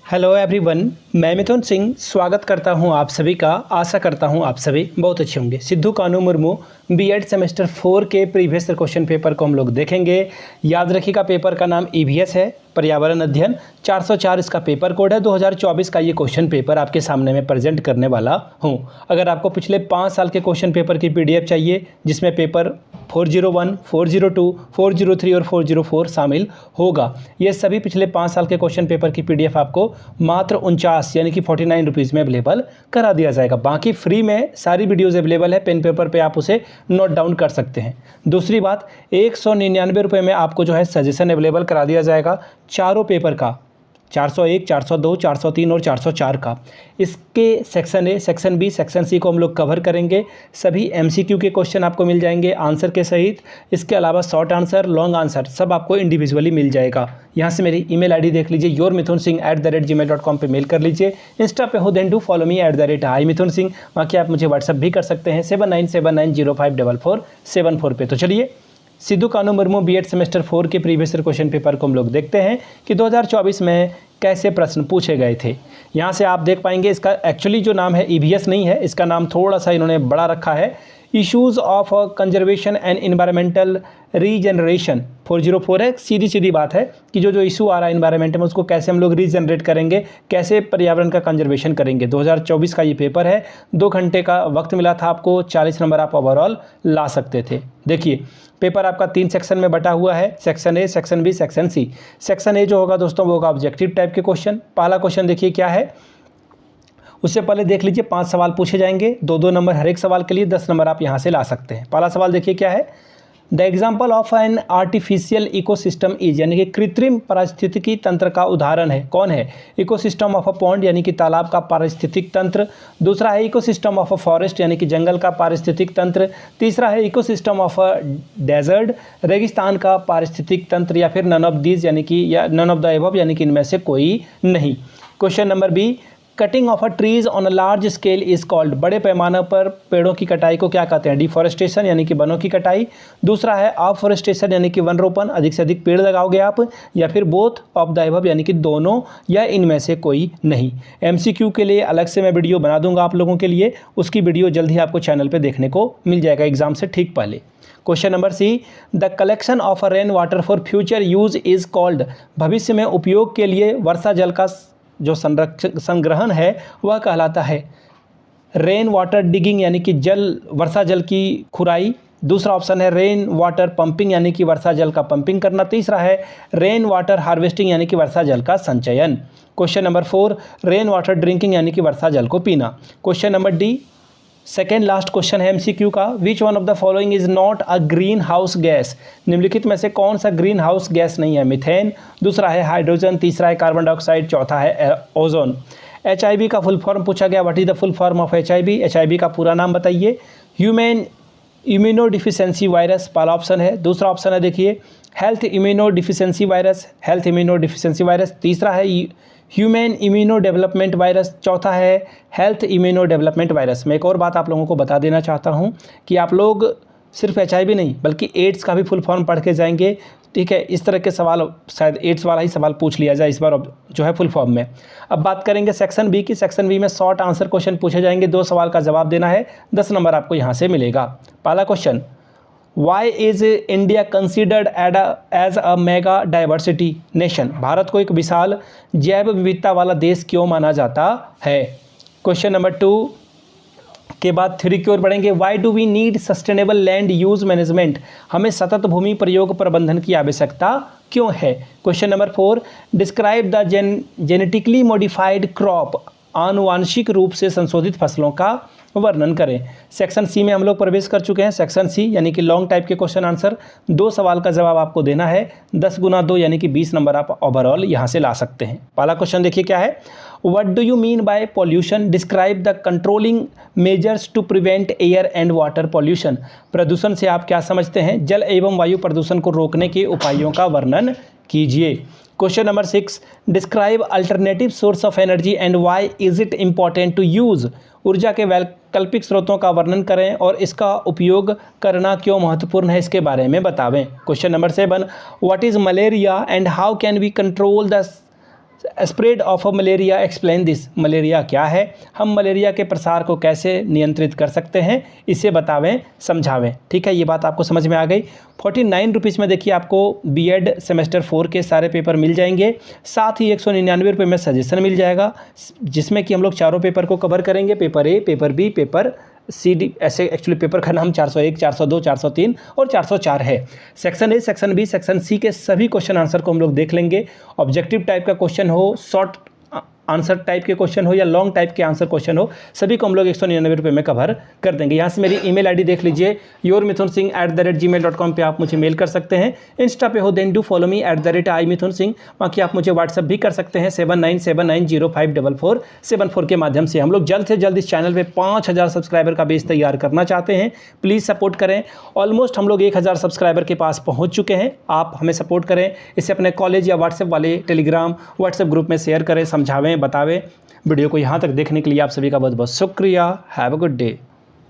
Hello everyone, मैं मिथुन सिंह स्वागत करता हूं आप सभी का। आशा करता हूं आप सभी बहुत अच्छे होंगे। सिद्धू कानू मुर्मू बीएड सेमेस्टर 4 के प्रीवियस क्वेश्चन पेपर को हम लोग देखेंगे। याद रखिएगा, पेपर का नाम ईवीएस है, पर्यावरण अध्ययन। 404 इसका पेपर कोड है। 2024 का ये क्वेश्चन पेपर आपके सामने मैं प्रेजेंट करने वाला हूँ। अगर आपको पिछले 5 साल के क्वेश्चन पेपर की पीडीएफ चाहिए जिसमें पेपर 401, 402, 403 और 404 शामिल होगा, ये सभी पिछले 5 साल के क्वेश्चन पेपर की पीडीएफ आपको मात्र 49 यानी कि 49 रुपीज़ में अवेलेबल करा दिया जाएगा। बाकी फ्री में सारी वीडियोज़ अवेलेबल है, पेन पेपर पे आप उसे नोट डाउन कर सकते हैं। दूसरी बात, 199 रुपये में आपको जो है सजेशन अवेलेबल करा दिया जाएगा चारों पेपर का, 401, 402, 403 और 404 का। इसके section A, section B, section C को हम लोग कवर करेंगे। सभी एमसीक्यू के क्वेश्चन आपको मिल जाएंगे आंसर के सहित। इसके अलावा शॉर्ट आंसर, लॉन्ग आंसर सब आपको इंडिविजुअली मिल जाएगा। यहाँ से मेरी ईमेल आईडी देख लीजिए, yourmithunsingh@gmail.com पे मेल कर लीजिए। इंस्टा पे हो then do follow me @imithunsingh। बाकी आप मुझे व्हाट्सअप भी कर सकते हैं 7979054474 पे। तो चलिए सिद्धू कानू मुर्मू बीएड सेमेस्टर 4 के प्रीवियस क्वेश्चन पेपर को हम लोग देखते हैं कि 2024 में कैसे प्रश्न पूछे गए थे। यहाँ से आप देख पाएंगे, इसका एक्चुअली जो नाम है ईवीएस नहीं है, इसका नाम थोड़ा सा इन्होंने बड़ा रखा है, issues of conservation and environmental regeneration. 404 है। सीधी सीधी बात है कि जो इशू आ रहा है इन्वायरमेंट में उसको कैसे हम लोग रीजनरेट करेंगे, कैसे पर्यावरण का कंजर्वेशन करेंगे। 2024 का ये पेपर है। 2 घंटे का वक्त मिला था आपको, 40 नंबर आप ओवरऑल ला सकते थे। देखिए पेपर आपका 3 सेक्शन में बटा हुआ है, section A, section B, section C. Section A जो होगा दोस्तों वो होगा ऑब्जेक्टिव टाइप के क्वेश्चन। पहला क्वेश्चन देखिए क्या है, उससे पहले देख लीजिए 5 सवाल पूछे जाएंगे, 2-2 नंबर हर एक सवाल के लिए, 10 नंबर आप यहाँ से ला सकते हैं। पहला सवाल देखिए क्या है, the example of an artificial ecosystem is, यानी कि कृत्रिम पारिस्थितिकी तंत्र का उदाहरण है, कौन है? इकोसिस्टम ऑफ अ पॉन्ड यानी कि तालाब का पारिस्थितिक तंत्र। दूसरा है इकोसिस्टम ऑफ अ फॉरेस्ट यानी कि जंगल का पारिस्थितिक तंत्र। तीसरा है इकोसिस्टम ऑफ अ डेजर्ट, रेगिस्तान का पारिस्थितिक तंत्र, या फिर नन ऑफ दीज यानी कि या नन ऑफ द एबव यानी कि इनमें से कोई नहीं। Question number B, cutting of a trees on a large scale is called, बड़े पैमाने पर पेड़ों की कटाई को क्या कहते हैं? डिफॉरेस्टेशन यानी कि वनों की कटाई। दूसरा है अफॉरेस्टेशन यानी कि वन रोपण, अधिक से अधिक पेड़ लगाओगे आप, या फिर बोथ ऑफ द अबव यानी कि दोनों या इनमें से कोई नहीं। एमसीक्यू के लिए अलग से मैं वीडियो बना दूंगा आप लोगों के लिए, उसकी वीडियो जल्द ही आपको चैनल पर देखने को मिल जाएगा एग्जाम से ठीक पहले। Question number C, the collection of a rain water for future use is called, भविष्य में उपयोग के लिए वर्षा जल का जो संग्रहण है वह कहलाता है रेन वाटर डिगिंग यानी कि वर्षा जल की खुराई। दूसरा ऑप्शन है रेन वाटर पंपिंग यानी कि वर्षा जल का पंपिंग करना। तीसरा है रेन वाटर हार्वेस्टिंग यानी कि वर्षा जल का संचयन। Question number 4, rain water drinking यानी कि वर्षा जल को पीना। Question number D, second last question है एमसीक्यू का, which one of the following is not a green house gas, निम्नलिखित में से कौन सा ग्रीन हाउस गैस नहीं है? मिथेन, दूसरा है हाइड्रोजन, तीसरा है कार्बन डाइऑक्साइड, चौथा है ओजोन। एचआईवी का फुल फॉर्म पूछा गया, what is the full form of HIV? HIV का पूरा नाम बताइए। ह्यूमन इम्यूनोडिफिशियंसी वायरस पहला ऑप्शन है। दूसरा ऑप्शन है देखिए health immunodeficiency virus, health immunodeficiency virus. तीसरा है ह्यूमन इम्यूनो डेवलपमेंट वायरस। चौथा है हेल्थ इम्यूनो डेवलपमेंट वायरस। मैं एक और बात आप लोगों को बता देना चाहता हूं कि आप लोग सिर्फ एचआईवी नहीं बल्कि एड्स का भी फुल फॉर्म पढ़ के जाएंगे, ठीक है? इस तरह के सवाल शायद एड्स वाला ही सवाल पूछ लिया जाए इस बार जो है फुल फॉर्म में। अब बात करेंगे सेक्शन बी की। सेक्शन बी में शॉर्ट आंसर क्वेश्चन पूछे जाएंगे, 2 सवाल का जवाब देना है, 10 नंबर आपको यहाँ से मिलेगा। पहला question, why is India considered as a mega diversity nation, Bharat को एक विशाल जैव विविधता वाला देश क्यों माना जाता है? क्वेश्चन नंबर 2 के बाद 3 की ओर बढ़ेंगे, why do we need sustainable land use management, हमें सतत भूमि प्रयोग प्रबंधन की आवश्यकता क्यों है? Question number 4, describe the genetically modified crop, आनुवांशिक रूप से संशोधित फसलों का वर्णन करें। सेक्शन सी में हम लोग प्रवेश कर चुके हैं। सेक्शन सी यानी कि लॉन्ग टाइप के क्वेश्चन आंसर, 2 सवाल का जवाब आपको देना है, 10 गुना 2 यानी कि 20 नंबर आप ओवरऑल यहाँ से ला सकते हैं। पहला क्वेश्चन देखिए क्या है, what do you mean by pollution, describe the controlling measures to prevent air and water pollution, प्रदूषण से आप क्या समझते हैं? जल एवं वायु प्रदूषण को रोकने के उपायों का वर्णन कीजिए। Question number 6, describe alternative source of energy and why is it important to use, ऊर्जा के वैकल्पिक स्रोतों का वर्णन करें और इसका उपयोग करना क्यों महत्वपूर्ण है, इसके बारे में बतावें। Question number 7, what is malaria and how can we control the spread of malaria, explain this. Malaria क्या है, हम मलेरिया के प्रसार को कैसे नियंत्रित कर सकते हैं, इसे बतावें समझावें। ठीक है, ये बात आपको समझ में आ गई। 49 रुपीज़ में देखिए आपको बीएड सेमेस्टर 4 के सारे पेपर मिल जाएंगे, साथ ही 199 रुपये में सजेशन मिल जाएगा, जिसमें कि हम लोग चारों पेपर को कवर करेंगे, paper A, paper B, paper C D. ऐसे एक्चुअली पेपर का नाम 401, 402, 403 और 404 है। Section A, section B, section C के सभी क्वेश्चन आंसर को हम लोग देख लेंगे। ऑब्जेक्टिव टाइप का क्वेश्चन हो, शॉर्ट आंसर टाइप के क्वेश्चन हो या लॉन्ग टाइप के आंसर क्वेश्चन हो, सभी को हम लोग 199 रुपये में कवर कर देंगे। यहाँ से मेरी ईमेल आईडी देख लीजिए, yourmithunsingh@gmail.com पे आप मुझे मेल कर सकते हैं। इंस्टा पे हो then do follow me @imithunsingh। बाकी आप मुझे व्हाट्सअप भी कर सकते हैं 7979054474 के माध्यम से। हम लोग जल्द से जल्द इस चैनल पे 5000 सब्सक्राइबर का बेस तैयार करना चाहते हैं, प्लीज़ सपोर्ट करें। ऑलमोस्ट हम लोग 1000 सब्सक्राइबर के पास पहुँच चुके हैं, आप हमें सपोर्ट करें। इसे अपने कॉलेज या व्हाट्सएप वाले टेलीग्राम व्हाट्सएप ग्रुप में शेयर करें, समझावें, बतावें। वीडियो को यहाँ तक देखने के लिए आप सभी का बहुत बहुत शुक्रिया। Have a good day.